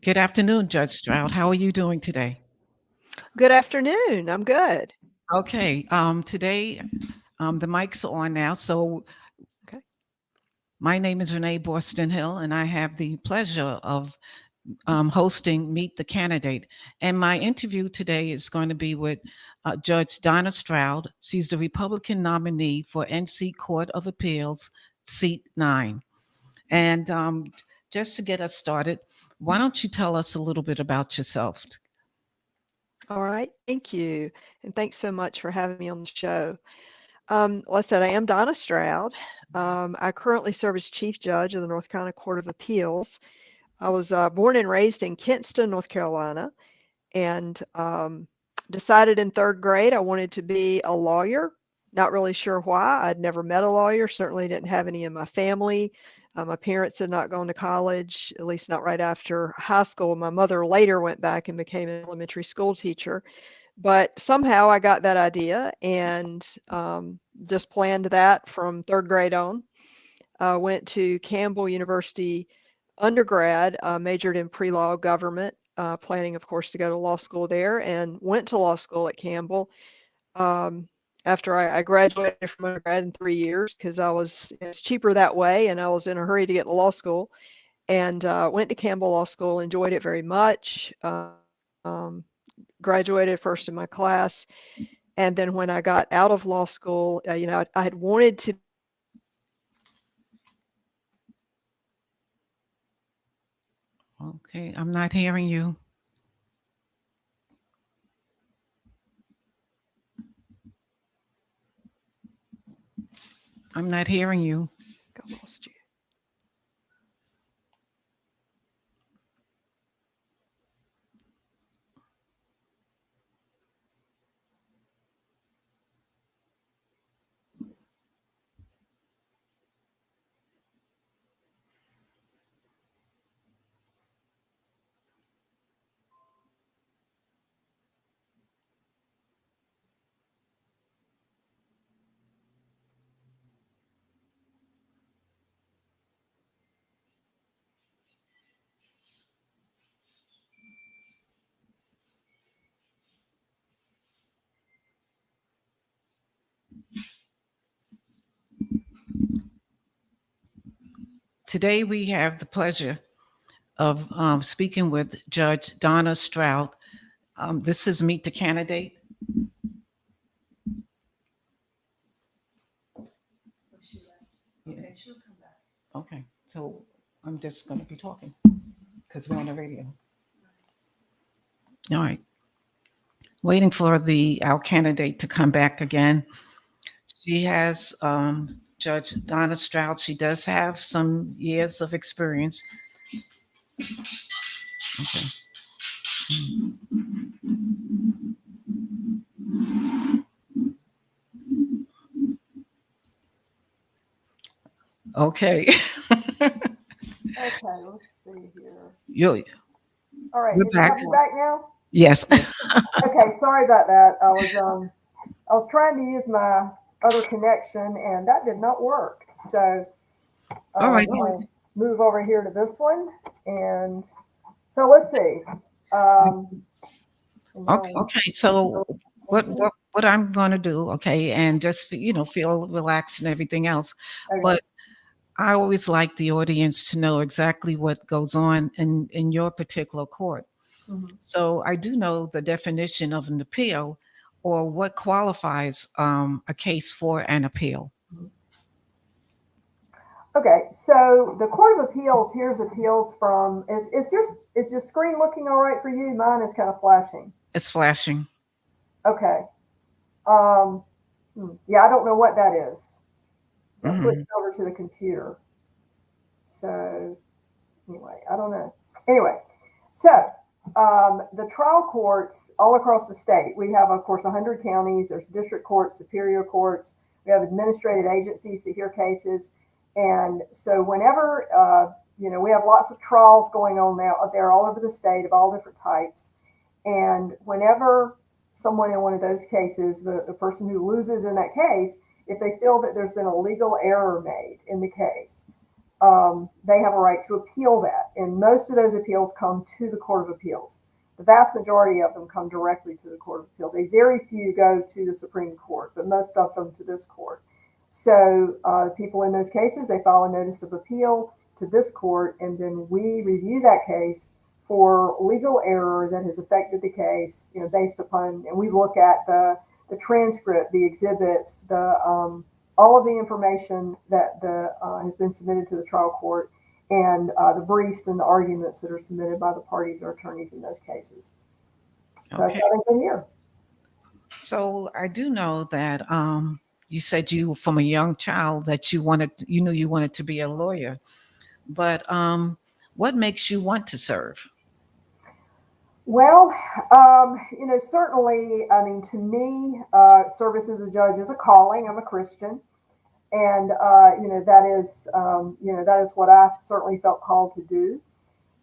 Good afternoon, Judge Stroud. How are you doing today? Good afternoon. I'm good. Okay, today the mic's are on now. So Okay. my name is Renee Boston Hill, and I have the pleasure of hosting Meet the Candidate. And my interview today is going to be with Judge Donna Stroud. She's the Republican nominee for NC Court of Appeals, Seat 9. And just to get us started, why don't you tell us a little bit about yourself? All right. Thank you. And thanks so much for having me on the show. Like I said, I am Donna Stroud. I currently serve as Chief Judge of the North Carolina Court of Appeals. I was born and raised in Kinston, North Carolina, and decided in third grade I wanted to be a lawyer. Not really sure why. I'd never met a lawyer, certainly didn't have any in my family. My parents had not gone to college, at least not right after high school. My mother later went back and became an elementary school teacher. But somehow I got that idea and just planned that from third grade on. Went to Campbell University undergrad, majored in pre-law government, planning, of course, to go to law school there, and went to law school at Campbell um, after I graduated from undergrad in 3 years because it's cheaper that way, and I was in a hurry to get to law school. And went to Campbell Law School, enjoyed it very much. Graduated first in my class, and then when I got out of law school, I had wanted to be a lawyer since I was a child. Okay, I'm not hearing you. I'm not hearing you. I lost you. Today we have the pleasure of speaking with Judge Donna Stroud. This is Meet the Candidate. Yeah. Okay, so I'm just going to be talking because we're on the radio. All right, waiting for the our candidate to come back again. She has Judge Donna Stroud. She does have some years of experience. Okay. Okay. Okay, let's see here. You're, All right, we're did you back. have me back now? Yes. Okay, sorry about that. I was trying to use my other connection and that did not work. So All right. I'll move over here to this one. And so let's see. Um, and Okay. now Okay. So what we what what I'm going to do? Okay, and just feel relaxed and everything else, okay. but I always like the audience to know exactly what goes on in your particular court. Mhm. So I do know the definition of an appeal, or what qualifies a case for an appeal. Okay, so the Court of Appeals hears appeals from is your screen looking all right for you? Mine is kind of flashing. It's flashing. Okay. Um, yeah, I don't know what that is. So I Hmm. switched over to the computer. So anyway, I don't know. Anyway, so the trial courts all across the state, we have, of course, 100 counties. There's district courts, superior courts. We have administrative agencies that hear cases. And so whenever, we have lots of trials going on now there all over the state of all different types. And whenever someone in one of those cases, the person who loses in that case, if they feel that there's been a legal error made in the case, they have a right to appeal that. And most of those appeals come to the Court of Appeals. The vast majority of them come directly to the Court of Appeals. A very few go to the Supreme Court, but most of them to this court. So people in those cases, they file a notice of appeal to this court, and then we review that case for legal error that has affected the case, based upon, and we look at the transcript, the exhibits, all of the information that has been submitted to the trial court, and the briefs and the arguments that are submitted by the parties or attorneys in those cases. So that's how they've been here. So I do know that you said you, from a young child, that you knew you wanted to be a lawyer. But what makes you want to serve? Well, certainly, I mean, to me, service as a judge is a calling. I'm a Christian. And, that is what I certainly felt called to do.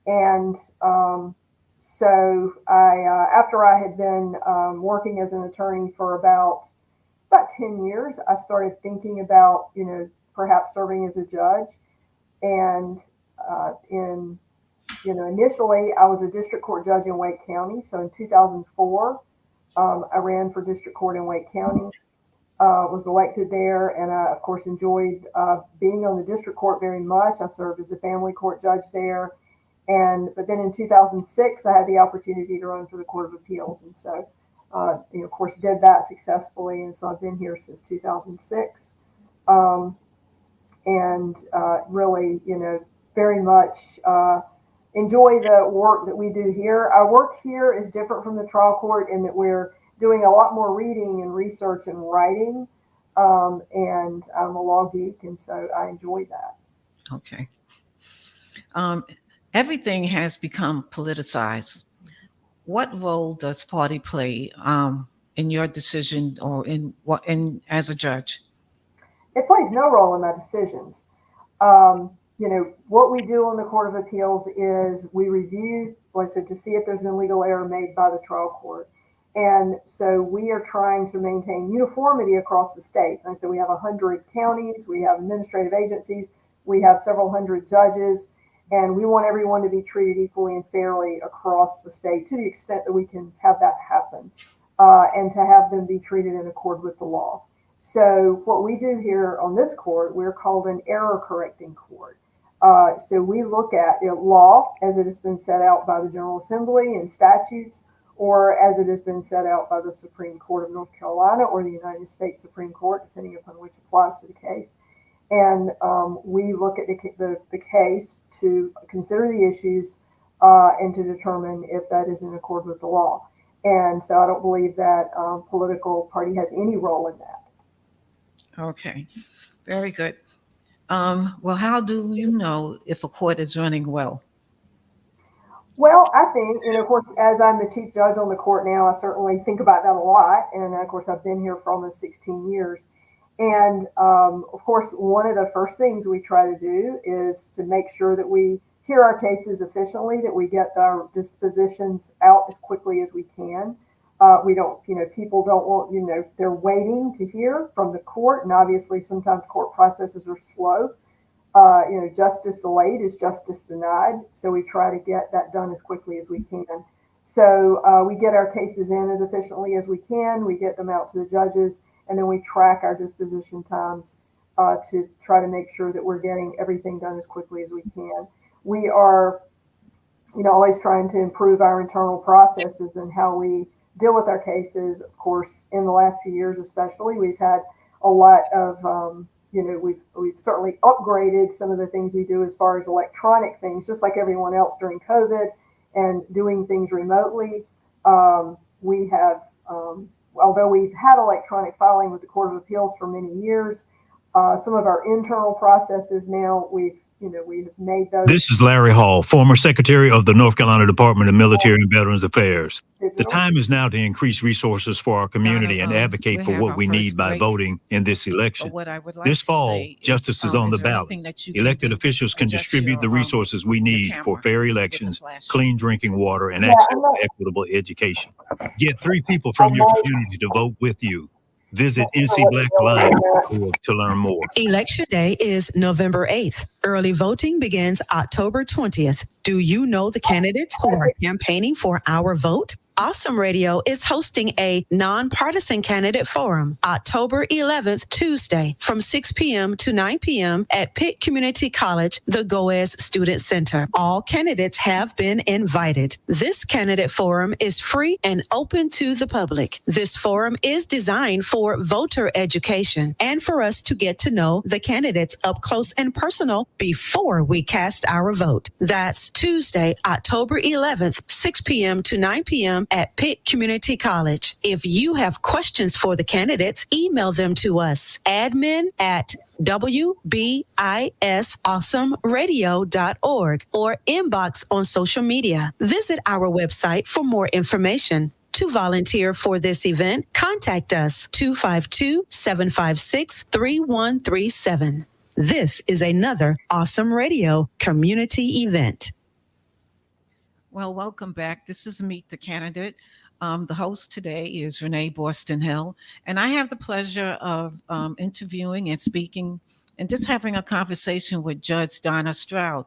And so after I had been working as an attorney for about 10 years, I started thinking about, perhaps serving as a judge. And initially I was a district court judge in Wake County. So in 2004, I ran for district court in Wake County. Was elected there, and I, of course, enjoyed being on the district court very much. I served as a family court judge there, but then in 2006, I had the opportunity to run for the Court of Appeals, and so, of course, did that successfully, and so I've been here since 2006, and really, very much enjoy the work that we do here. Our work here is different from the trial court in that we're doing a lot more reading and research and writing, and I'm a law geek, and so I enjoy that. Okay. Everything has become politicized. What role does party play in your decision, or as a judge? It plays no role in my decisions. What we do on the Court of Appeals is we review, like I said, to see if there's been legal error made by the trial court. And so we are trying to maintain uniformity across the state. And so we have 100 counties, we have administrative agencies, we have several hundred judges, and we want everyone to be treated equally and fairly across the state to the extent that we can have that happen, and to have them be treated in accord with the law. So what we do here on this court, we're called an error correcting court. So we look at law as it has been set out by the General Assembly and statutes, or as it has been set out by the Supreme Court of North Carolina or the United States Supreme Court, depending upon which applies to the case. And we look at the case to consider the issues and to determine if that is in accord with the law. And so I don't believe that political party has any role in that. Okay, very good. Well, how do you know if a court is running well? Well, I think, of course, as I'm the chief judge on the court now, I certainly think about that a lot. And of course, I've been here for almost 16 years. And of course, one of the first things we try to do is to make sure that we hear our cases efficiently, that we get our dispositions out as quickly as we can. We don't, people don't want, they're waiting to hear from the court. And obviously, sometimes court processes are slow. Justice delayed is justice denied. So we try to get that done as quickly as we can. So we get our cases in as efficiently as we can. We get them out to the judges, and then we track our disposition times to try to make sure that we're getting everything done as quickly as we can. We are, always trying to improve our internal processes and how we deal with our cases. Of course, in the last few years, especially, we've had a lot of, we've certainly upgraded some of the things we do as far as electronic things, just like everyone else during COVID, and doing things remotely. We have, although we've had electronic filing with the Court of Appeals for many years, some of our internal processes now we've made those. This is Larry Hall, former Secretary of the North Carolina Department of Military and Veterans Affairs. The time is now to increase resources for our community and advocate for what we need by voting in this election. This fall, justice is on the ballot. Elected officials can distribute the resources we need for fair elections, clean drinking water, and access to equitable education. Get 3 people from your community to vote with you. Visit ncblacklive.org to learn more. Election Day is November 8th. Early voting begins October 20th. Do you know the candidates who are campaigning for our vote? Awesome Radio is hosting a nonpartisan candidate forum October 11th, Tuesday, from 6 p.m. to 9 p.m. at Pitt Community College, the Goes Student Center. All candidates have been invited. This candidate forum is free and open to the public. This forum is designed for voter education and for us to get to know the candidates up close and personal before we cast our vote. That's Tuesday, October 11th, 6 p.m. to 9 p.m. at Pitt Community College. If you have questions for the candidates, email them to us, admin@wbisawesomeradio.org or inbox on social media. Visit our website for more information. To volunteer for this event, contact us 252-756-3137. This is another Awesome Radio community event. Well, welcome back. This is Meet the Candidate. The host today is Renee Boston Hill, and I have the pleasure of interviewing and speaking and just having a conversation with Judge Donna Stroud.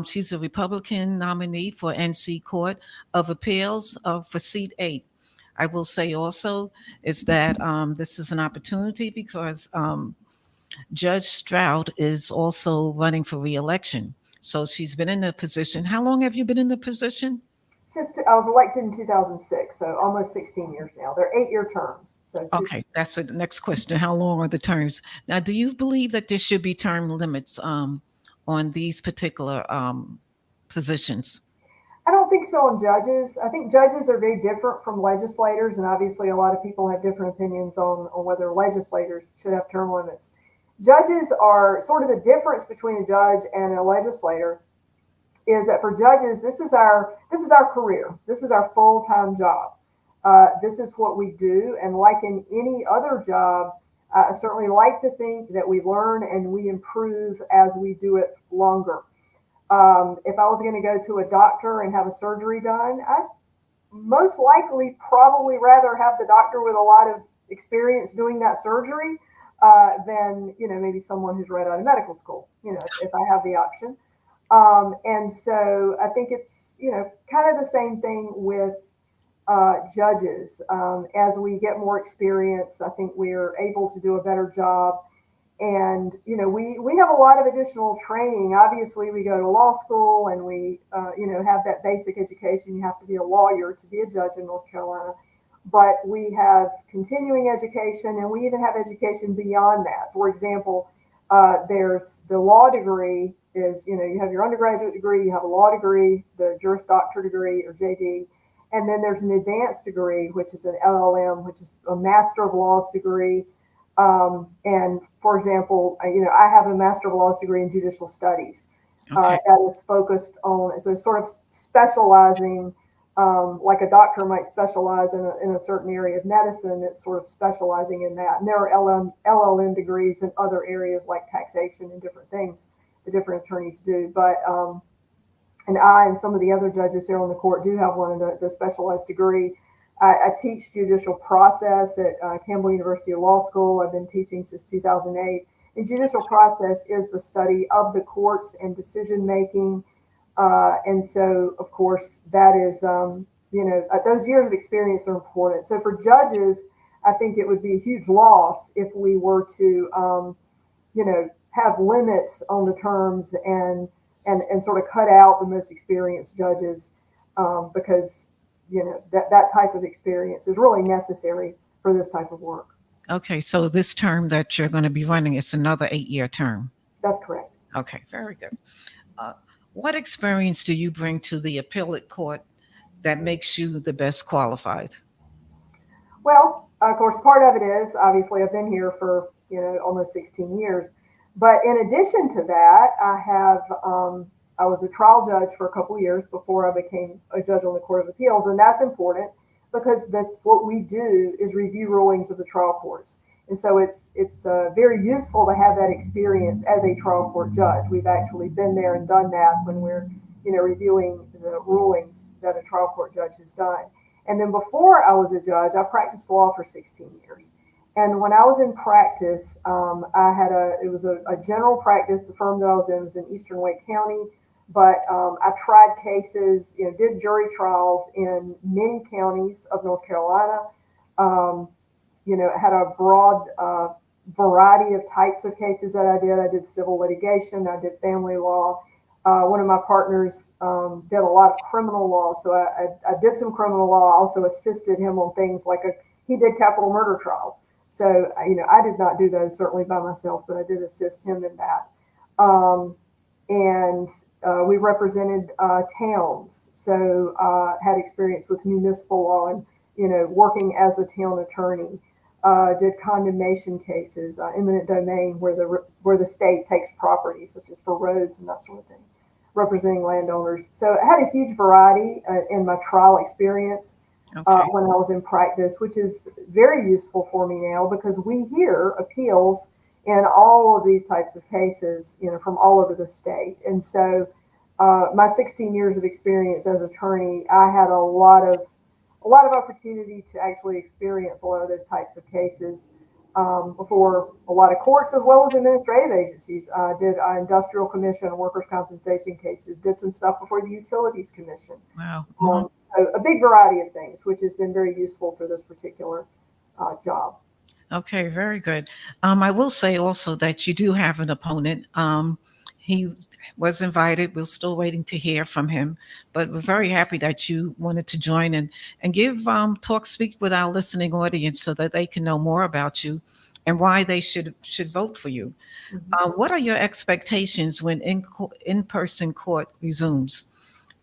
She's a Republican nominee for NC Court of Appeals for Seat 8. I will say also is that this is an opportunity because Judge Stroud is also running for re-election. So she's been in the position. How long have you been in the position? Since I was elected in 2006, so almost 16 years now. They're 8-year terms. So okay, that's the next question. How long are the terms? Now, do you believe that there should be term limits on these particular positions? I don't think so on judges. I think judges are very different from legislators, and obviously a lot of people have different opinions on whether legislators should have term limits. Judges are sort of the difference between a judge and a legislator is that for judges, this is our career. This is our full-time job. This is what we do. And like in any other job, I certainly like to think that we learn and we improve as we do it longer. If I was going to go to a doctor and have a surgery done, I'd most likely probably rather have the doctor with a lot of experience doing that surgery than, maybe someone who's right out of medical school, if I have the option. And so I think it's, kind of the same thing with judges. As we get more experience, I think we're able to do a better job. And, we have a lot of additional training. Obviously, we go to law school and we, have that basic education. You have to be a lawyer to be a judge in North Carolina. But we have continuing education, and we even have education beyond that. For example, there's the law degree is, you have your undergraduate degree, you have a law degree, the Juris Doctor degree or JD, and then there's an advanced degree, which is an LLM, which is a Master of Laws degree. And for example, I have a Master of Laws degree in Judicial Studies that is focused on, so sort of specializing, like a doctor might specialize in a certain area of medicine, it's sort of specializing in that. And there are LLM degrees in other areas like taxation and different things the different attorneys do. But and I and some of the other judges here on the court do have one of the specialized degree. I teach judicial process at Campbell University Law School. I've been teaching since 2008. And judicial process is the study of the courts and decision making. And so, of course, that is, those years of experience are important. So for judges, I think it would be a huge loss if we were to, have limits on the terms and sort of cut out the most experienced judges because, that type of experience is really necessary for this type of work. Okay, so this term that you're going to be running is another 8-year term. That's correct. Okay, very good. What experience do you bring to the appellate court that makes you the best qualified? Well, of course, part of it is obviously I've been here for almost 16 years. But in addition to that, I was a trial judge for a couple of years before I became a judge on the Court of Appeals, and that's important because what we do is review rulings of the trial courts. And so it's very useful to have that experience as a trial court judge. We've actually been there and done that when we're, reviewing the rulings that a trial court judge has done. And then before I was a judge, I practiced law for 16 years. And when I was in practice, it was a general practice. The firm that I was in was in Eastern Wake County, but I tried cases, did jury trials in many counties of North Carolina. Had a broad variety of types of cases that I did. I did civil litigation, I did family law. One of my partners did a lot of criminal law, so I did some criminal law. I also assisted him on things like he did capital murder trials. So, I did not do those certainly by myself, but I did assist him in that. And we represented towns, so had experience with municipal law and, working as the town attorney. Did condemnation cases, eminent domain, where the state takes property, such as for roads and that sort of thing, representing landowners. So I had a huge variety in my trial experience. Okay. When I was in practice, which is very useful for me now because we hear appeals in all of these types of cases, from all over the state. And so my 16 years of experience as attorney, I had a lot of opportunity to actually experience a lot of those types of cases before a lot of courts as well as administrative agencies. Did industrial commission and workers' compensation cases, did some stuff before the utilities commission. Wow. So a big variety of things, which has been very useful for this particular job. Okay, very good. I will say also that you do have an opponent. He was invited. We're still waiting to hear from him, but we're very happy that you wanted to join and give speak with our listening audience so that they can know more about you and why they should vote for you. Mm-hmm. What are your expectations when in-person court resumes,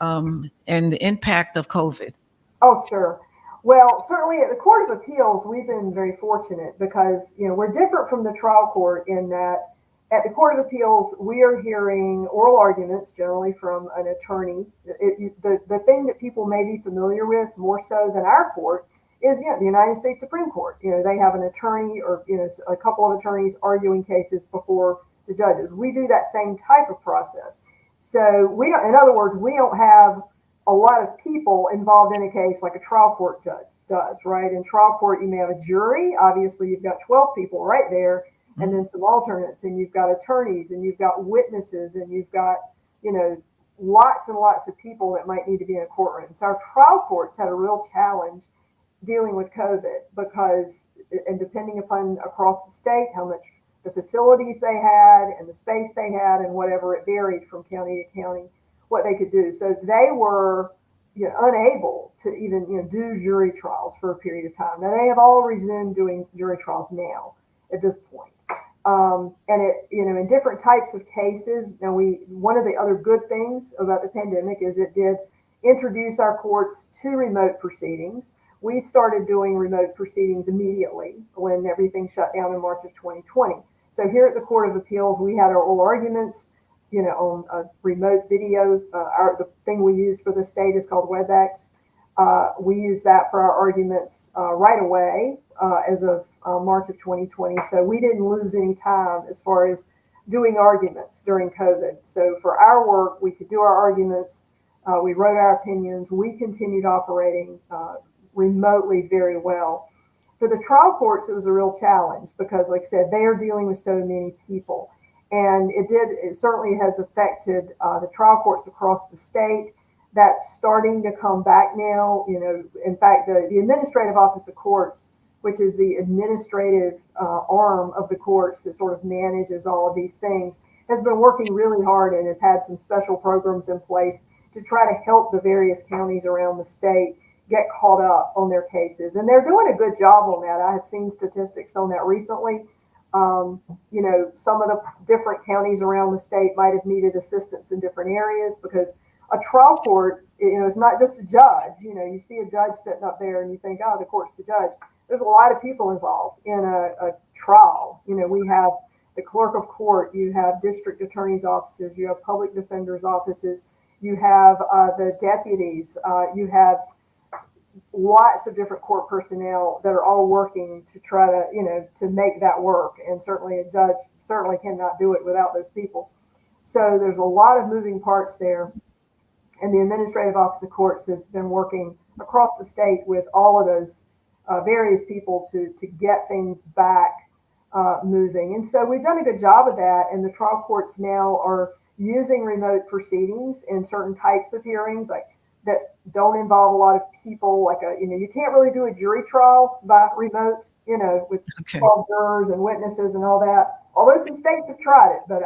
and the impact of COVID? Oh, sure. Well, certainly at the Court of Appeals, we've been very fortunate because, we're different from the trial court in that at the Court of Appeals, we are hearing oral arguments generally from an attorney. The thing that people may be familiar with more so than our court is, the United States Supreme Court. They have an attorney or, a couple of attorneys arguing cases before the judges. We do that same type of process. So in other words, we don't have a lot of people involved in a case like a trial court judge does, right? In trial court, you may have a jury. Obviously, you've got 12 people right there, and then some alternates, and you've got attorneys, and you've got witnesses, and you've got, lots and lots of people that might need to be in a courtroom. So our trial courts had a real challenge dealing with COVID because, and depending upon across the state, how much the facilities they had and the space they had and whatever, it varied from county to county what they could do. So they were unable to even do jury trials for a period of time. Now they have all resumed doing jury trials now at this point. And it, in different types of cases, now one of the other good things about the pandemic is it did introduce our courts to remote proceedings. We started doing remote proceedings immediately when everything shut down in March of 2020. So here at the Court of Appeals, we had our oral arguments, on a remote video. The thing we use for the state is called WebEx. We use that for our arguments right away as of March of 2020. So we didn't lose any time as far as doing arguments during COVID. So for our work, we could do our arguments. We wrote our opinions. We continued operating remotely very well. For the trial courts, it was a real challenge because, like I said, they are dealing with so many people. And it certainly has affected the trial courts across the state. That's starting to come back now. In fact, the Administrative Office of Courts, which is the administrative arm of the courts that sort of manages all of these things, has been working really hard and has had some special programs in place to try to help the various counties around the state get caught up on their cases. And they're doing a good job on that. I have seen statistics on that recently. Some of the different counties around the state might have needed assistance in different areas because a trial court, is not just a judge. You see a judge sitting up there and you think, oh, the court's the judge. There's a lot of people involved in a trial. We have the clerk of court, you have district attorney's offices, you have public defender's offices, you have the deputies, you have lots of different court personnel that are all working to try to, to make that work. And certainly a judge certainly cannot do it without those people. So there's a lot of moving parts there. And the Administrative Office of Courts has been working across the state with all of those various people to get things back moving. And so we've done a good job of that. And the trial courts now are using remote proceedings in certain types of hearings, like that don't involve a lot of people. Like you can't really do a jury trial by remote, with 12 jurors and witnesses and all that. Although some states have tried it, but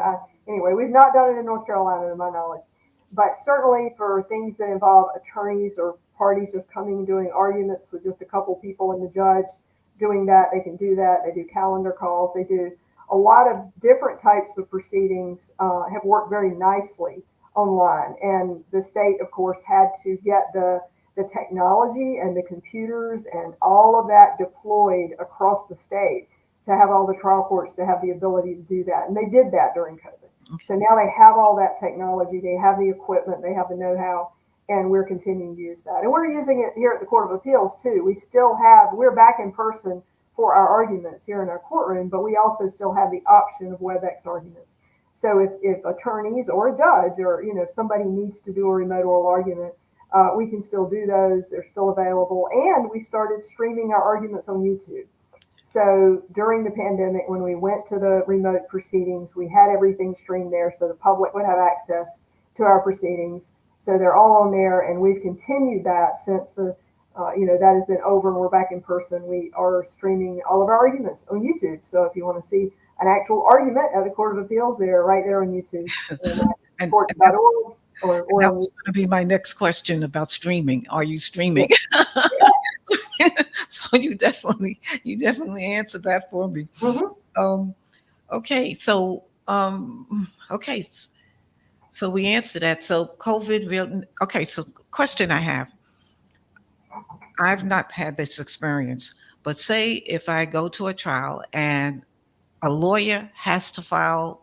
anyway, we've not done it in North Carolina, to my knowledge. But certainly for things that involve attorneys or parties just coming and doing arguments with just a couple people and the judge doing that, they can do that. They do calendar calls. They do a lot of different types of proceedings, have worked very nicely online. And the state, of course, had to get the technology and the computers and all of that deployed across the state to have all the trial courts to have the ability to do that. And they did that during COVID. Okay. So now they have all that technology, they have the equipment, they have the know-how, and we're continuing to use that. And we're using it here at the Court of Appeals too. We're back in person for our arguments here in our courtroom, but we also still have the option of WebEx arguments. So if attorneys or a judge or, if somebody needs to do a remote oral argument, we can still do those. They're still available. And we started streaming our arguments on YouTube. So during the pandemic, when we went to the remote proceedings, we had everything streamed there so the public would have access to our proceedings. So they're all on there, and we've continued that since that has been over and we're back in person. We are streaming all of our arguments on YouTube. So if you want to see an actual argument at the Court of Appeals, they're right there on YouTube. And that was going to be my next question about streaming. Are you streaming? So you definitely answered that for me. Mm-hmm. Okay, so so we answered that. So COVID. Okay, so question I have. I've not had this experience, but say if I go to a trial and a lawyer has to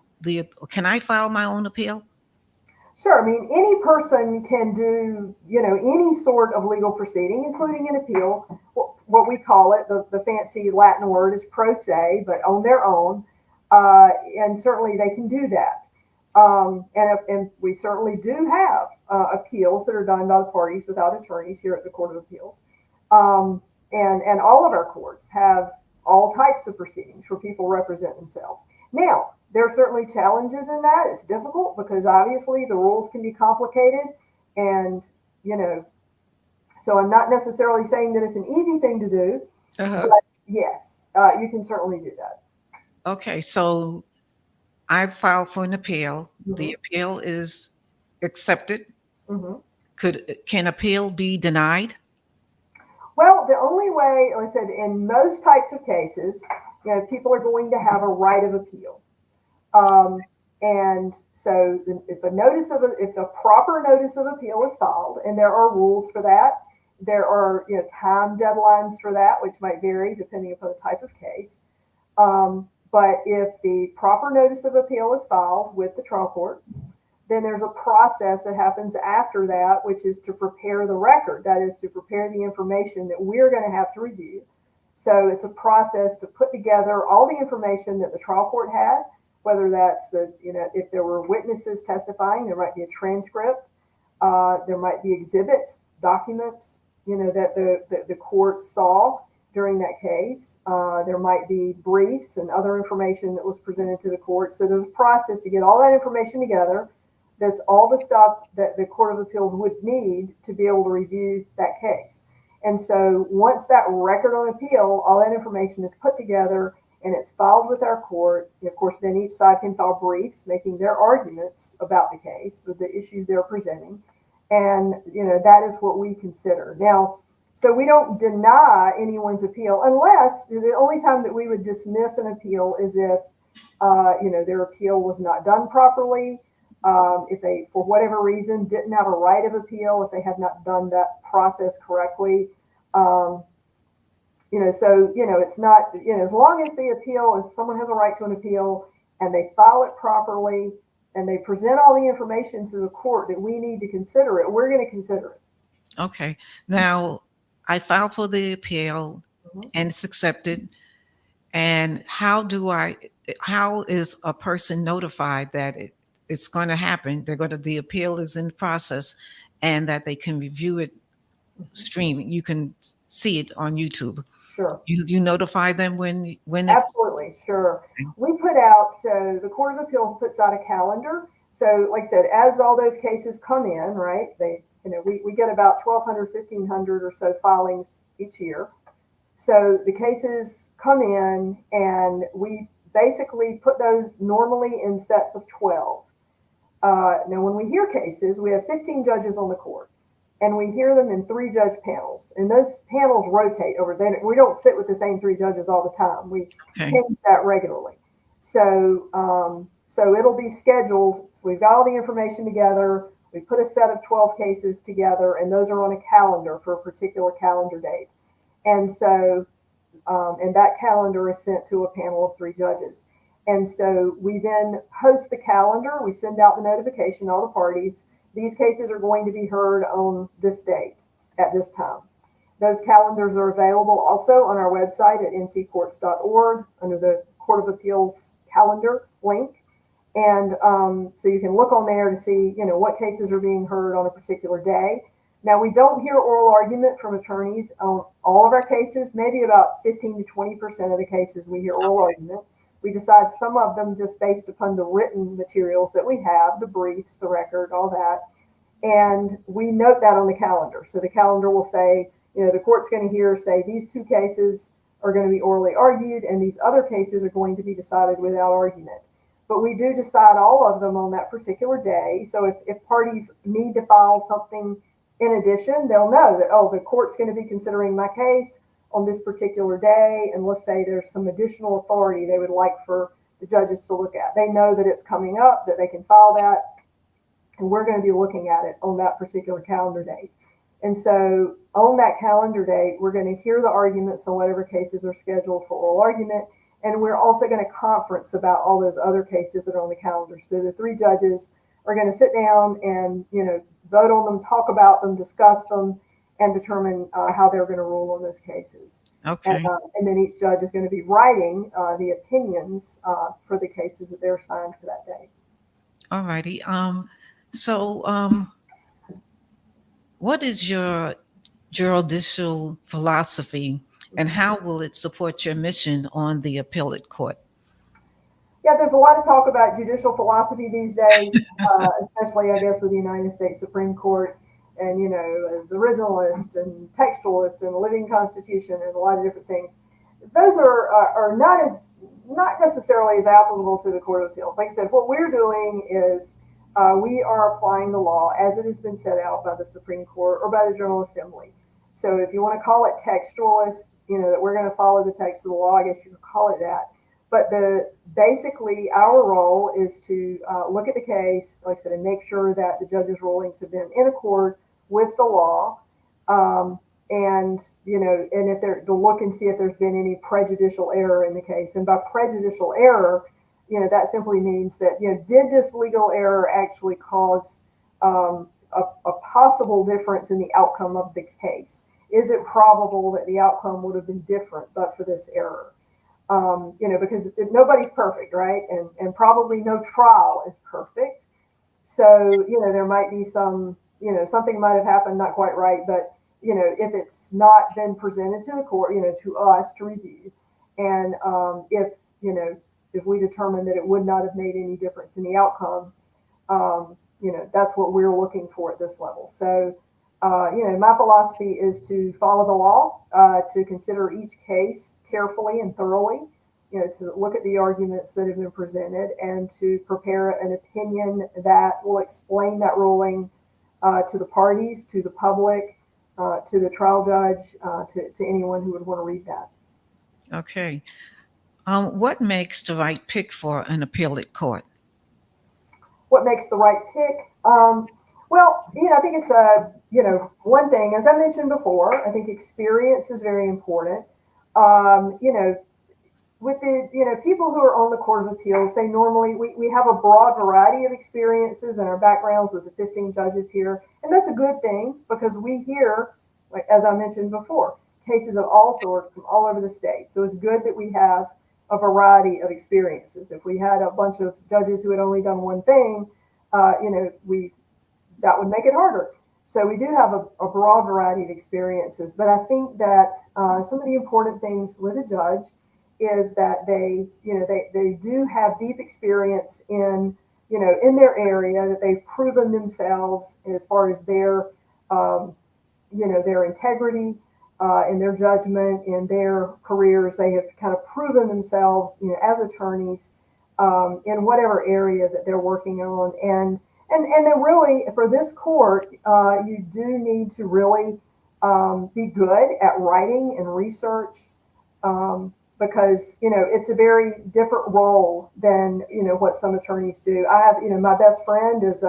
can I file my own appeal? Sure. I mean, any person can do, any sort of legal proceeding, including an appeal. What we call it, the fancy Latin word is pro se, but on their own. And certainly they can do that. And we certainly do have appeals that are done by the parties without attorneys here at the Court of Appeals. And all of our courts have all types of proceedings where people represent themselves. Now, there are certainly challenges in that. It's difficult because obviously the rules can be complicated. And, so I'm not necessarily saying that it's an easy thing to do. But yes, you can certainly do that. Okay, so I filed for an appeal. Mm-hmm. The appeal is accepted. Mm-hmm. Can appeal be denied? Well, the only way, like I said, in most types of cases, people are going to have a right of appeal. And so if a proper notice of appeal is filed, and there are rules for that, there are time deadlines for that, which might vary depending upon the type of case. But if the proper notice of appeal is filed with the trial court, then there's a process that happens after that, which is to prepare the record. That is to prepare the information that we're going to have to review. So it's a process to put together all the information that the trial court had, whether that's if there were witnesses testifying, there might be a transcript, there might be exhibits, documents, that the court saw during that case. There might be briefs and other information that was presented to the court. So there's a process to get all that information together. That's all the stuff that the Court of Appeals would need to be able to review that case. And so once that record on appeal, all that information is put together and it's filed with our court. Of course, then each side can file briefs making their arguments about the case, or the issues they're presenting. And, that is what we consider. Now, so we don't deny anyone's appeal unless the only time that we would dismiss an appeal is if, their appeal was not done properly. If they, for whatever reason, didn't have a right of appeal, if they had not done that process correctly. It's not, as long as the appeal is, someone has a right to an appeal and they file it properly and they present all the information to the court that we need to consider it, we're going to consider it. Okay. Now, I filed for the appeal and it's accepted. And how is a person notified that it's going to happen? The appeal is in process and that they can review it streaming. You can see it on YouTube. Sure. You notify them when it's Absolutely, sure. We put out, so the Court of Appeals puts out a calendar. So like I said, as all those cases come in, right, we get about 1,200, 1,500 or so filings each year. So the cases come in and we basically put those normally in sets of 12. Now when we hear cases, we have 15 judges on the court. And we hear them in 3-judge panels, and those panels rotate over. We don't sit with the same 3 judges all the time. We change that regularly. So, so it'll be scheduled. So we've got all the information together. We put a set of 12 cases together, and those are on a calendar for a particular calendar date. And so, and that calendar is sent to a panel of 3 judges. And so we then post the calendar. We send out the notification to all the parties. These cases are going to be heard on this date at this time. Those calendars are available also on our website at nccourts.org under the Court of Appeals calendar link. And so you can look on there to see, what cases are being heard on a particular day. Now, we don't hear oral argument from attorneys on all of our cases. Maybe about 15 to 20% of the cases we hear oral argument. We decide some of them just based upon the written materials that we have, the briefs, the record, all that. And we note that on the calendar. So the calendar will say, the court's going to hear, say, these 2 cases are going to be orally argued and these other cases are going to be decided without argument. But we do decide all of them on that particular day. So if parties need to file something in addition, they'll know that, the court's going to be considering my case on this particular day, and let's say there's some additional authority they would like for the judges to look at. They know that it's coming up, that they can file that, and we're going to be looking at it on that particular calendar date. And so on that calendar date, we're going to hear the arguments on whatever cases are scheduled for oral argument, and we're also going to conference about all those other cases that are on the calendar. So the 3 judges are going to sit down and, vote on them, talk about them, discuss them, and determine how they're going to rule on those cases. okay. And then each judge is going to be writing the opinions for the cases that they're assigned for that day. All righty. What is your judicial philosophy, and how will it support your mission on the appellate court? Yeah, there's a lot of talk about judicial philosophy these days, especially, I guess, with the United States Supreme Court. And, there's originalist and textualist and living constitution and a lot of different things. Those are not necessarily as applicable to the Court of Appeals. Like I said, what we're doing is we are applying the law as it has been set out by the Supreme Court or by the General Assembly. So if you want to call it textualist, that we're going to follow the text of the law, I guess you could call it that. But basically our role is to look at the case, like I said, and make sure that the judge's rulings have been in accord with the law. And if to look and see if there's been any prejudicial error in the case. And by prejudicial error, that simply means that, did this legal error actually cause a possible difference in the outcome of the case? Is it probable that the outcome would have been different but for this error? Because nobody's perfect, right? And probably no trial is perfect. So, there might be some, something might have happened not quite right, but, if it's not been presented to the court, to us to review, and if we determine that it would not have made any difference in the outcome, that's what we're looking for at this level. So, my philosophy is to follow the law, to consider each case carefully and thoroughly, to look at the arguments that have been presented and to prepare an opinion that will explain that ruling to the parties, to the public, to the trial judge, to anyone who would want to read that. Okay. What makes the right pick for an appellate court? What makes the right pick? Well, I think it's one thing, as I mentioned before, I think experience is very important. With the people who are on the Court of Appeals, they normally, we have a broad variety of experiences and our backgrounds with the 15 judges here. And that's a good thing because we hear, like, as I mentioned before, cases of all sorts from all over the state. So it's good that we have a variety of experiences. If we had a bunch of judges who had only done one thing, that would make it harder. So we do have a broad variety of experiences, but I think that some of the important things with a judge is that they do have deep experience in their area, that they've proven themselves as far as their integrity, in their judgment, in their careers. They have kind of proven themselves, as attorneys, in whatever area that they're working on. And then really for this court, you do need to really be good at writing and research, because it's a very different role than what some attorneys do. I have my best friend is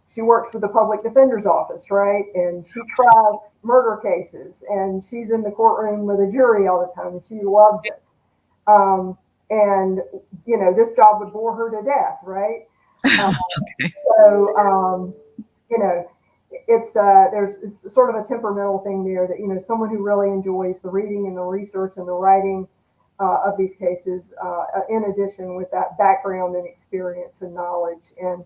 she works with the public defender's office, right? And she tries murder cases, and she's in the courtroom with a jury all the time, and she loves it. And this job would bore her to death, right? Okay. So it's sort of a temperamental thing there, that someone who really enjoys the reading and the research and the writing of these cases, in addition with that background and experience and knowledge, and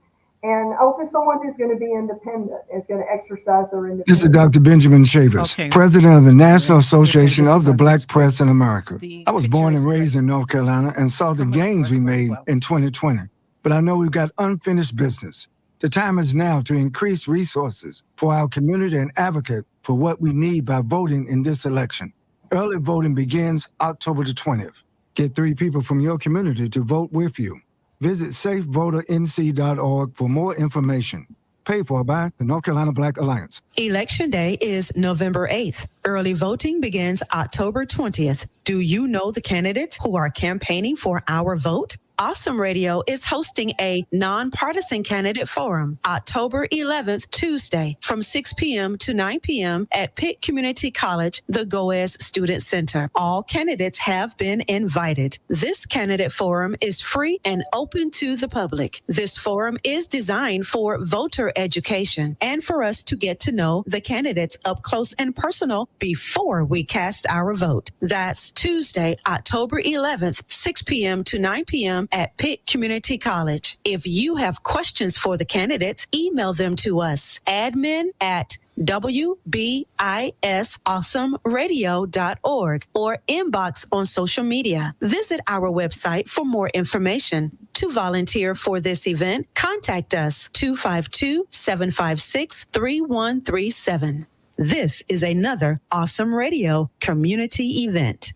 also someone who's going to be independent, is going to exercise their independence. This is Dr. Benjamin Chavis, president of the National Association of the Black Press in America. I was born and raised in North Carolina and saw the gains we made in 2020, but I know we've got unfinished business. The time is now to increase resources for our community and advocate for what we need by voting in this election. Early voting begins October the 20th. Get 3 people from your community to vote with you. Visit safevoternc.org for more information. Paid for by the North Carolina Black Alliance. Election Day is November 8th. Early voting begins October 20th. Do you know the candidates who are campaigning for our vote? Awesome Radio is hosting a nonpartisan candidate forum October 11th, Tuesday, from 6 p.m. to 9 p.m. at Pitt Community College, the Goes Student Center. All candidates have been invited. This candidate forum is free and open to the public. This forum is designed for voter education and for us to get to know the candidates up close and personal before we cast our vote. That's Tuesday, October 11th, 6 p.m. to 9 p.m. at Pitt Community College. If you have questions for the candidates, email them to us, admin@wbisawesomeradio.org, or inbox on social media. Visit our website for more information. To volunteer for this event, contact us 252-756-3137. This is another Awesome Radio community event.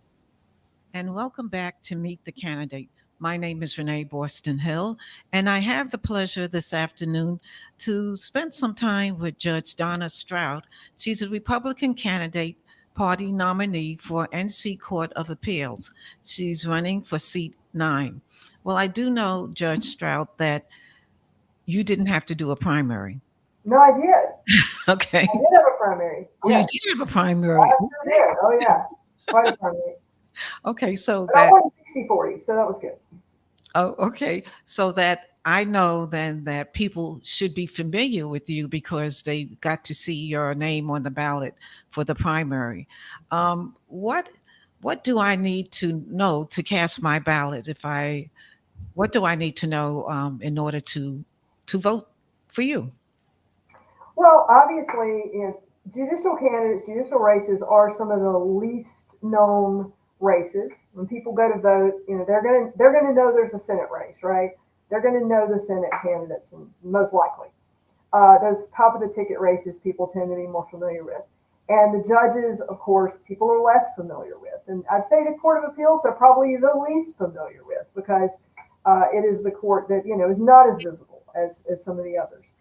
And welcome back to Meet the Candidate. My name is Renee Borston Hill, and I have the pleasure this afternoon to spend some time with Judge Donna Stroud. She's a Republican candidate party nominee for NC Court of Appeals. She's running for seat 9. Well, I do know, Judge Stroud, that you didn't have to do a primary. No, I did. Okay. I did have a primary. Oh, Yes. you did have a primary. I sure did. Oh, yeah. Quite a primary. Okay, so But I that... won 60-40, so that was good. Oh, okay. So that I know then that people should be familiar with you because they got to see your name on the ballot for the primary. What do I need to know to cast my ballot? What do I need to know in order to vote for you? Well, obviously, judicial candidates, judicial races are some of the least known races. When people go to vote, they're gonna know there's a Senate race, right? They're gonna know the Senate candidates, and most likely. Those top of the ticket races, people tend to be more familiar with. And the judges, of course, people are less familiar with. And I'd say the Court of Appeals are probably the least familiar with, because it is the court that, is not as visible as some of the others.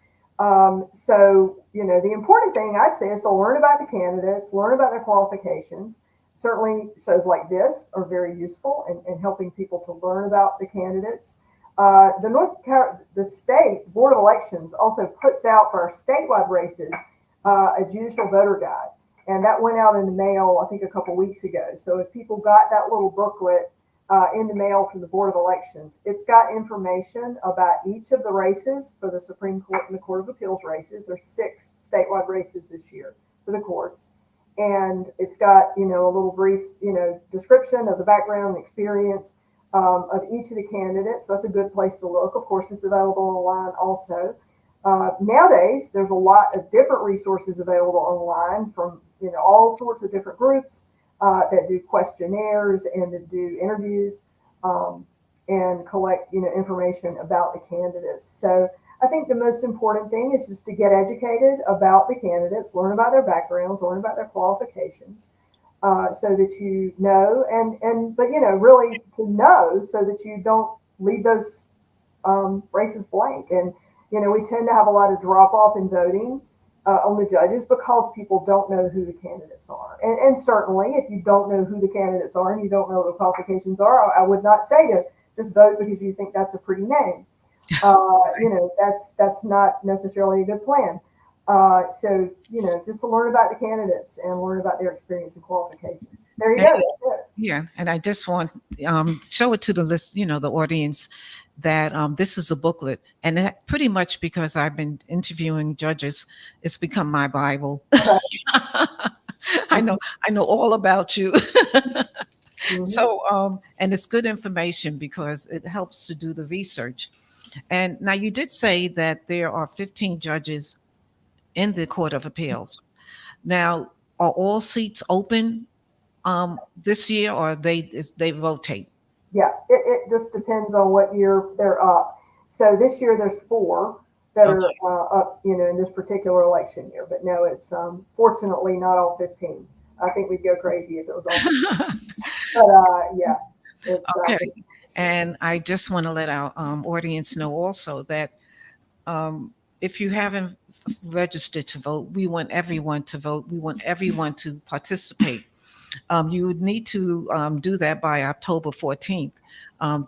So, the important thing I'd say is to learn about the candidates, learn about their qualifications. Certainly shows like this are very useful in helping people to learn about the candidates. The state Board of Elections also puts out for our statewide races a judicial voter guide. And that went out in the mail, I think, a couple weeks ago. So if people got that little booklet in the mail from the Board of Elections, it's got information about each of the races for the Supreme Court and the Court of Appeals races. There's 6 statewide races this year for the courts. And it's got, a little brief, description of the background and experience of each of the candidates. That's a good place to look. Of course, it's available online also. Nowadays, there's a lot of different resources available online from all sorts of different groups that do questionnaires and that do interviews and collect information about the candidates. So I think the most important thing is just to get educated about the candidates, learn about their backgrounds, learn about their qualifications, so that you know, but really to know so that you don't leave those races blank. And we tend to have a lot of drop off in voting on the judges because people don't know who the candidates are. And certainly, if you don't know who the candidates are and you don't know what the qualifications are, I would not say to just vote because you think that's a pretty name. That's not necessarily a good plan. So just to learn about the candidates and learn about their experience and qualifications. There you go. Yeah, and I just want show it to the list, the audience, that this is a booklet, and that pretty much because I've been interviewing judges, it's become my Bible. I know all about you. Mm-hmm. So, and it's good information because it helps to do the research. And now you did say that there are 15 judges in the Court of Appeals. Now, are all seats open this year, or they rotate? Yeah, it just depends on what year they're up. So this year there's 4 that are up, in this particular election year. But no, it's fortunately not all 15. I think we'd go crazy if it was all 15. But yeah, it's okay. And I just want to let our audience know also that if you haven't registered to vote, we want everyone to vote. We want everyone to participate. You would need to do that by October 14th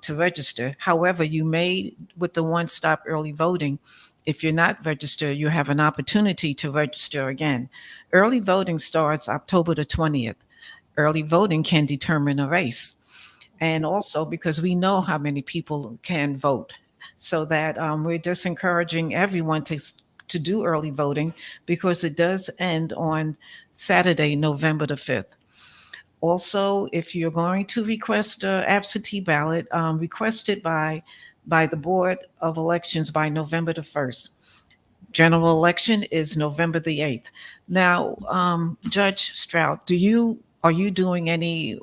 to register. However, you may, with the one-stop early voting, if you're not registered, you have an opportunity to register again. Early voting starts October the 20th. Early voting can determine a race. And also because we know how many people can vote. So that we're just encouraging everyone to do early voting because it does end on Saturday, November the 5th. Also, if you're going to request an absentee ballot, request it by the Board of Elections by November the 1st. General election is November the 8th. Now, Judge Stroud, are you doing any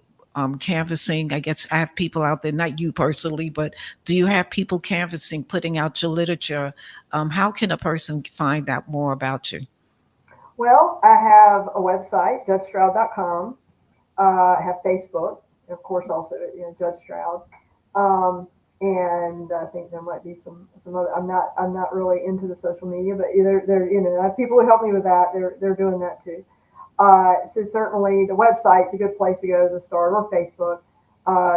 canvassing? I guess I have people out there, not you personally, but do you have people canvassing, putting out your literature? How can a person find out more about you? Well, I have a website, judgestroud.com. I have Facebook, of course, also Judge Stroud, and I think there might be some other. I'm not really into the social media, but I have people who help me with that. They're doing that too. So certainly the website's a good place to go as a start, or Facebook.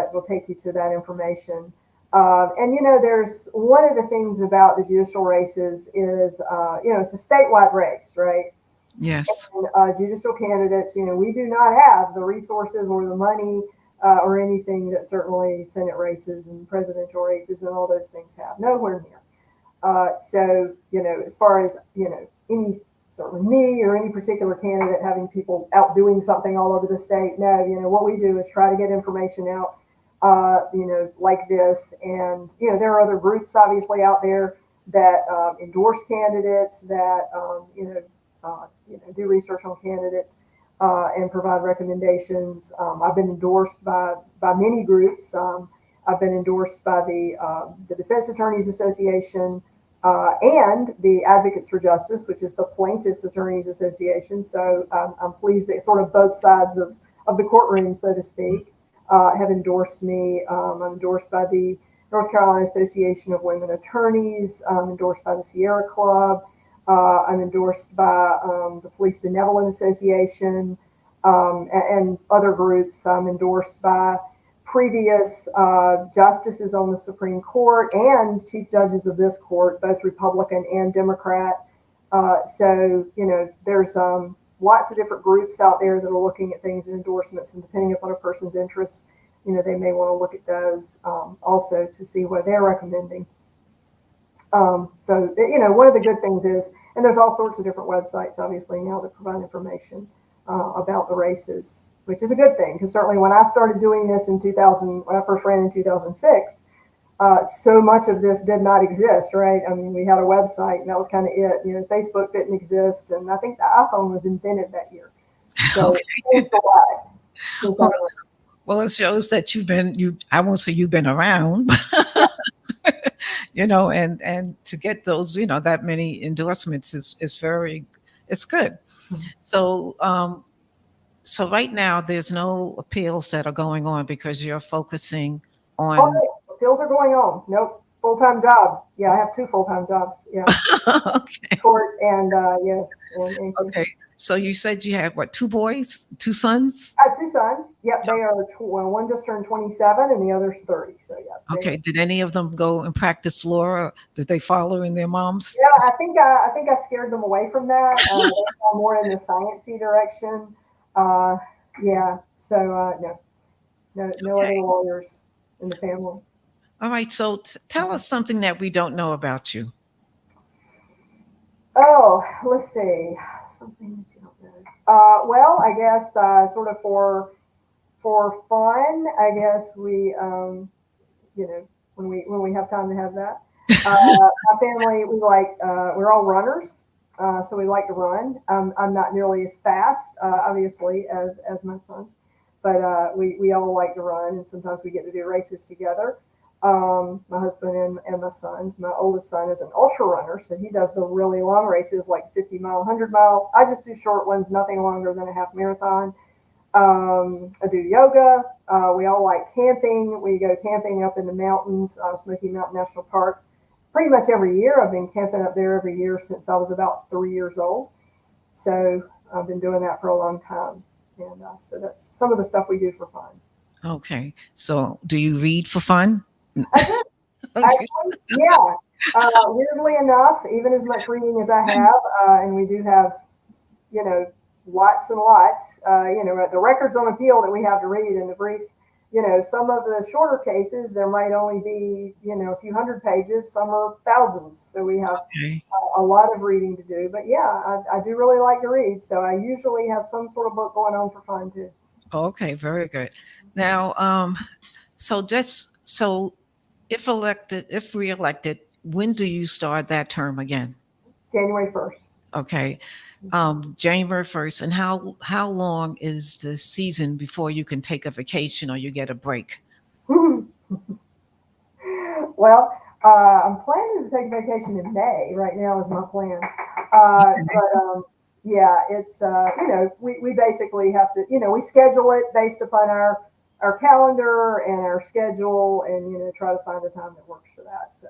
It will take you to that information. And there's one of the things about the judicial races is it's a statewide race, right? Yes. And, judicial candidates, we do not have the resources or the money or anything that certainly Senate races and presidential races and all those things have. Nowhere near. So, as far as, any certainly me or any particular candidate having people out doing something all over the state, no, what we do is try to get information out, like this. And, there are other groups obviously out there that endorse candidates, that, do research on candidates and provide recommendations. I've been endorsed by many groups. I've been endorsed by the Defense Attorneys Association and the Advocates for Justice, which is the Plaintiffs Attorneys Association. So I'm pleased that sort of both sides of the courtroom, so to speak, have endorsed me. I'm endorsed by the North Carolina Association of Women Attorneys. I'm endorsed by the Sierra Club. I'm endorsed by the Police Benevolent Association and other groups. I'm endorsed by previous justices on the Supreme Court and chief judges of this court, both Republican and Democrat. So, there's lots of different groups out there that are looking at things and endorsements, and depending upon a person's interests, they may want to look at those also to see what they're recommending. So, one of the good things is, and there's all sorts of different websites, obviously, now that provide information about the races, which is a good thing, because certainly when I started doing this in 2000, when I first ran in 2006, so much of this did not exist, right? I mean, we had a website and that was kind of it. You know, Facebook didn't exist, and I think the iPhone was invented that year. So it's a lot. Well, it shows that I won't say you've been around, you know, and to get those, you know, that many endorsements is it's good. So, so right now there's no appeals that are going on because you're focusing on. Okay. Appeals are going on. Nope. Full-time job. Yeah, I have 2 full-time jobs. Yeah. Okay. Court and yes. And okay. So you said you had what, 2 boys, 2 sons? I have 2 sons. Yep, they are one just turned 27 and the other's 30. So yeah. Okay. Did any of them go and practice law, or did they follow in their moms? Yeah, I think I scared them away from that. They're more in the sciencey direction. Yeah. So no other lawyers in the family. All right. So tell us something that we don't know about you. Oh, let's see. Something that you don't know. Well, I guess sort of for fun, I guess we, you know, when we have time to have that. My family, we're all runners, so we like to run. I'm not nearly as fast, obviously, as my sons, but we all like to run, and sometimes we get to do races together. My husband and my sons. My oldest son is an ultra runner, so he does the really long races, like 50-mile, 100-mile. I just do short ones, nothing longer than a half marathon. I do yoga. We all like camping. We go camping up in the mountains, Smoky Mountain National Park. Pretty much every year. I've been camping up there every year since I was about 3 years old. So I've been doing that for a long time. And so that's some of the stuff we do for fun. Okay. So do you read for fun? I do. Actually, yeah. Weirdly enough, even as much reading as I have, and we do have, you know, lots and lots, you know, the records on appeal that we have to read in the briefs, you know, some of the shorter cases, there might only be, you know, a few hundred pages, some are thousands. So we have a lot of reading to do. But yeah, I do really like to read. So I usually have some sort of book going on for fun too. Okay, very good. Now, so if reelected, when do you start that term again? January 1st. Okay. January 1st. And how long is the season before you can take a vacation or you get a break? Well, I'm planning to take a vacation in May. Right now is my plan. But yeah, it's you know, we basically have to, you know, we schedule it based upon our calendar and our schedule, and you know, try to find a time that works for that. So.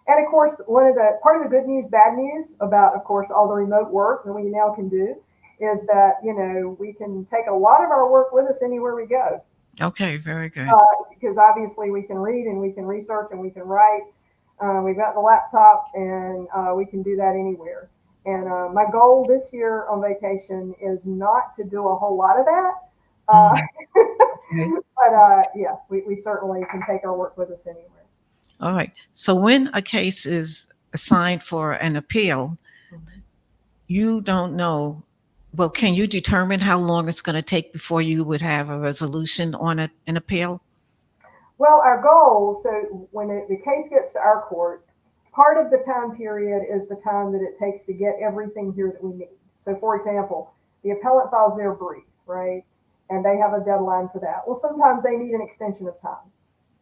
And of course, part of the good news, bad news about, of course, all the remote work that we now can do is that, you know, we can take a lot of our work with us anywhere we go. Okay, very good. Because obviously we can read and we can research and we can write. We've got the laptop and we can do that anywhere. And my goal this year on vacation is not to do a whole lot of that. But yeah, we certainly can take our work with us anywhere. All right. So when a case is assigned for an appeal, you don't know. Well, can you determine how long it's going to take before you would have a resolution on an appeal? Well, our goal, so when the case gets to our court, part of the time period is the time that it takes to get everything here that we need. So, for example, the appellant files their brief, right? And they have a deadline for that. Well, sometimes they need an extension of time.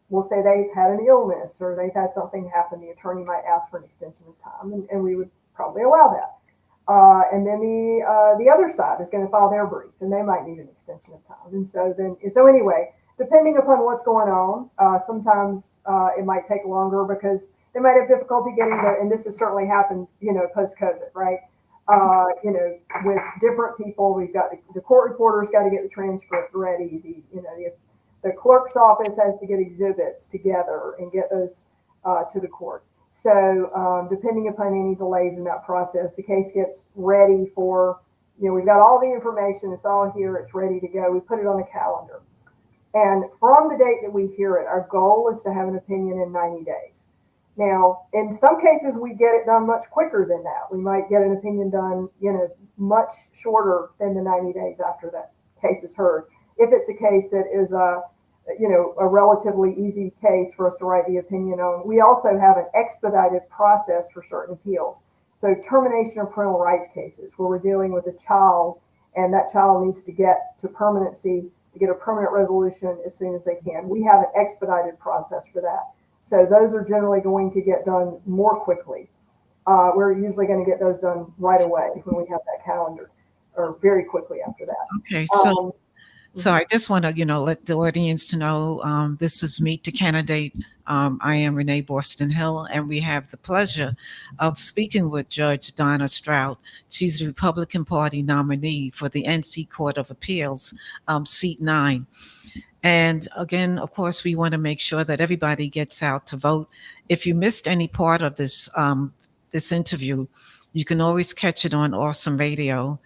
We'll say they've had an illness or they've had something happen. The attorney might ask for an extension of time, and we would probably allow that. And then the other side is going to file their brief, and they might need an extension of time. And so anyway, depending upon what's going on, sometimes it might take longer because they might have difficulty getting and this has certainly happened, you know, post-COVID, right? You know, with different people, we've got the court reporter's got to get the transcript ready. The clerk's office has to get exhibits together and get those to the court. So depending upon any delays in that process, the case gets ready for, you know, we've got all the information, it's all here, it's ready to go. We put it on a calendar. And from the date that we hear it, our goal is to have an opinion in 90 days. Now, in some cases, we get it done much quicker than that. We might get an opinion done, you know, much shorter than the 90 days after that case is heard. If it's a case that is a relatively easy case for us to write the opinion on. We also have an expedited process for certain appeals. So termination of parental rights cases where we're dealing with a child and that child needs to get to permanency, to get a permanent resolution as soon as they can. We have an expedited process for that. So those are generally going to get done more quickly. We're usually going to get those done right away when we have that calendar, or very quickly after that. Okay, so I just want to, let the audience know this is Meet the Candidate. I am Renee Boston Hill, and we have the pleasure of speaking with Judge Donna Stroud. She's the Republican Party nominee for the NC Court of Appeals, seat 9. And again, of course, we want to make sure that everybody gets out to vote. If you missed any part of this this interview, you can always catch it on Awesome Radio.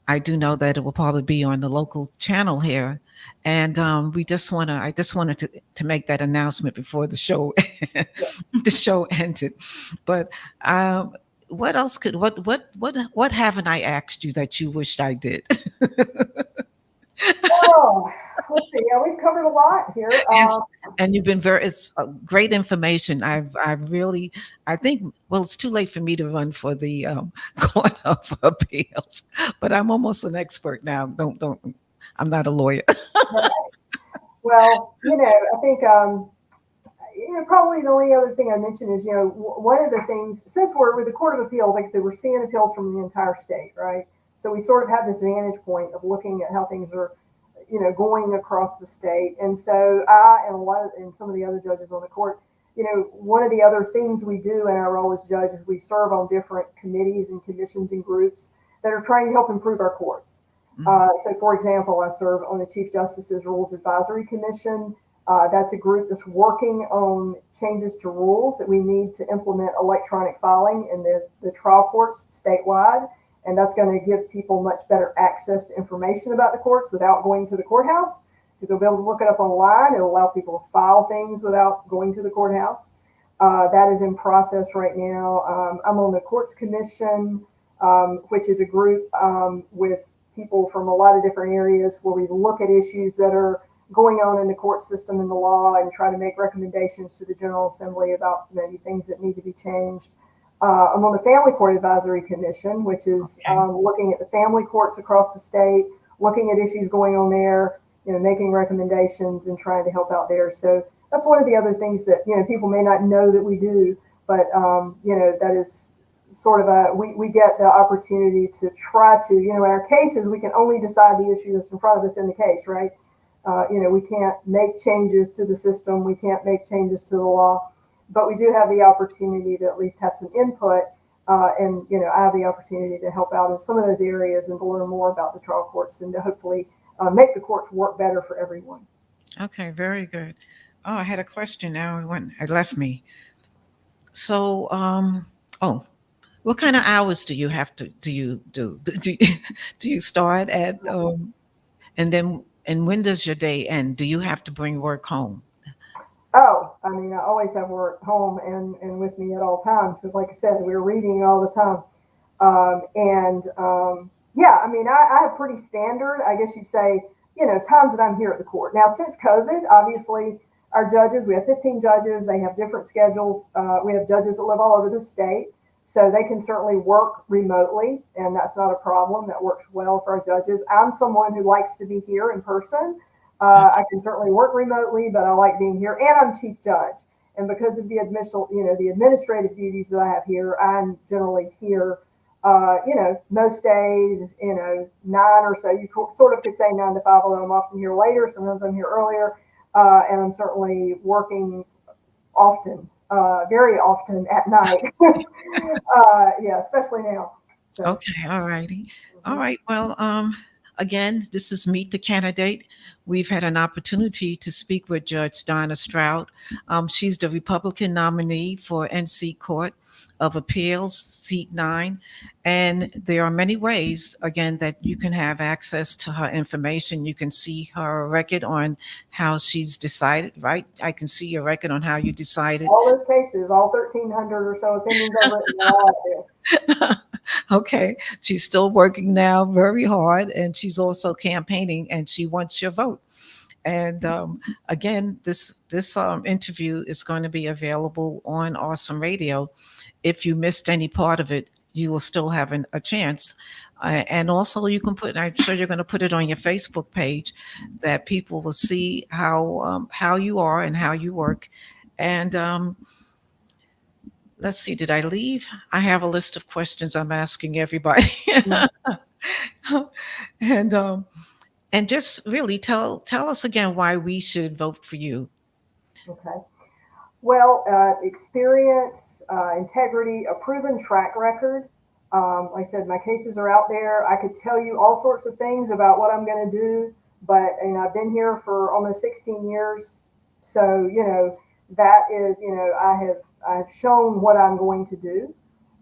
I do know that it will probably be on the local channel here. And I just wanted to make that announcement before the show the show ended. But what else what haven't I asked you that you wished I did? Oh, let's see. Yeah, we've covered a lot here. And you've been it's great information. I think, well, it's too late for me to run for the Court of Appeals, but I'm almost an expert now. I'm not a lawyer. Right. Well, I think, probably the only other thing I mentioned is, one of the things, since we're with the Court of Appeals, like I said, we're seeing appeals from the entire state, right? So we sort of have this vantage point of looking at how things are, going across the state. And so I and some of the other judges on the court, one of the other things we do in our role as judges, we serve on different committees and commissions and groups that are trying to help improve our courts. So, for example, I serve on the Chief Justice's Rules Advisory Commission. That's a group that's working on changes to rules that we need to implement electronic filing in the trial courts statewide. And that's going to give people much better access to information about the courts without going to the courthouse, because they'll be able to look it up online. It'll allow people to file things without going to the courthouse. That is in process right now. I'm on the Courts Commission, which is a group with people from a lot of different areas where we look at issues that are going on in the court system and the law and try to make recommendations to the General Assembly about maybe things that need to be changed. I'm on the Family Court Advisory Commission, which is looking at the family courts across the state, looking at issues going on there, making recommendations and trying to help out there. So that's one of the other things that, people may not know that we do, but, that is sort of we get the opportunity to try to, in our cases, we can only decide the issue that's in front of us in the case, right? We can't make changes to the system. We can't make changes to the law. But we do have the opportunity to at least have some input, and I have the opportunity to help out in some of those areas and to learn more about the trial courts and to hopefully make the courts work better for everyone. Okay, very good. Oh, I had a question now. It left me. So, what kind of hours do you have to do you start at, and when does your day end? Do you have to bring work home? Oh, I mean, I always have work home and with me at all times, because like I said, we're reading all the time. Yeah, I mean, I have pretty standard, I guess you'd say, times that I'm here at the court. Now, since COVID, obviously, our judges, we have 15 judges, they have different schedules. We have judges that live all over the state, so they can certainly work remotely, and that's not a problem. That works well for our judges. I'm someone who likes to be here in person. I can certainly work remotely, but I like being here, and I'm chief judge. And because of the administrative duties that I have here, I'm generally here, most days, 9 or so. You sort of could say 9 to 5, although I'm often here later. Sometimes I'm here earlier, and I'm certainly working often, very often at night. Yeah, especially now. So. Okay, all righty. All right, well, again, this is Meet the Candidate. We've had an opportunity to speak with Judge Donna Stroud. She's the Republican nominee for NC Court of Appeals, seat 9. And there are many ways, again, that you can have access to her information. You can see her record on how she's decided, right? I can see your record on how you decided. All those cases, all 1,300 or so opinions I've written, all out there. Okay. She's still working now very hard, and she's also campaigning, and she wants your vote. And again, this interview is going to be available on Awesome Radio. If you missed any part of it, you will still have a chance. And also, you can put. I'm sure you're going to put it on your Facebook page, that people will see how you are and how you work. And let's see, did I leave? I have a list of questions I'm asking everybody. And just really tell us again why we should vote for you. Okay. Well, experience, integrity, a proven track record. Like I said, my cases are out there. I could tell you all sorts of things about what I'm going to do, but I've been here for almost 16 years. So, that is, I've shown what I'm going to do.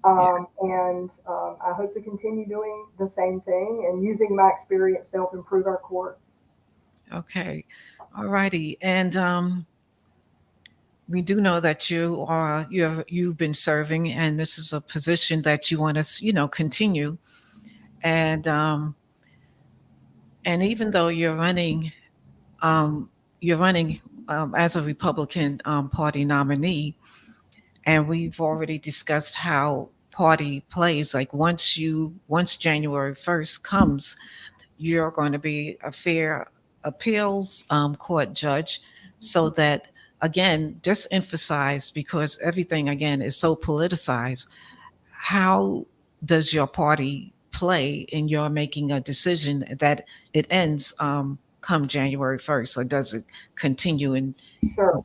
Yes. And I hope to continue doing the same thing and using my experience to help improve our court. Okay. All righty. And we do know that you've been serving, and this is a position that you want to, continue. And even though you're running as a Republican Party nominee, and we've already discussed how party plays. Like once January 1st comes, you're going to be a fair appeals court judge, so that, again, just emphasize, because everything again is so politicized, how does your party play in your making a decision that it ends come January 1st, or does it continue in? Sure.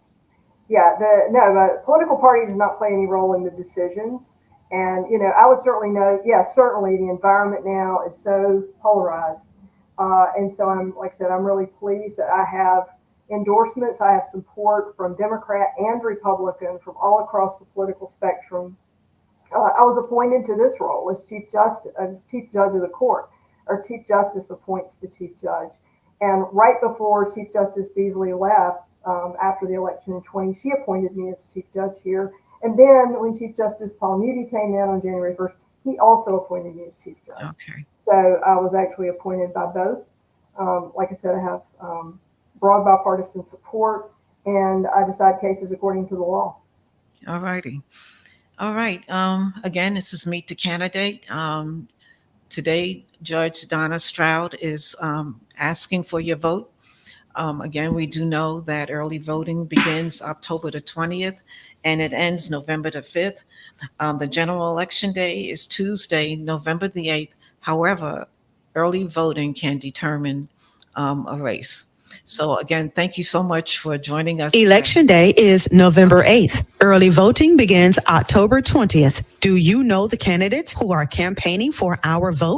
Yeah, the political party does not play any role in the decisions. And, I would certainly know, certainly the environment now is so polarized. And so like I said, I'm really pleased that I have endorsements. I have support from Democrat and Republican from all across the political spectrum. I was appointed to this role as Chief Judge of the court. Our Chief Justice appoints the Chief Judge. And right before Chief Justice Beasley left, after the election in 2020, she appointed me as Chief Judge here. And then when Chief Justice Paul Moody came in on January 1st, he also appointed me as Chief Judge. Okay. So I was actually appointed by both. Like I said, I have broad bipartisan support, and I decide cases according to the law. All righty. All right. Again, this is Meet the Candidate. Today, Judge Donna Stroud is asking for your vote. Again, we do know that early voting begins October the 20th and it ends November the 5th. The general election day is Tuesday, November the 8th. However, early voting can determine a race. So again, thank you so much for joining us. Election day is November 8th. Early voting begins October 20th. Do you know the candidates who are campaigning for our vote?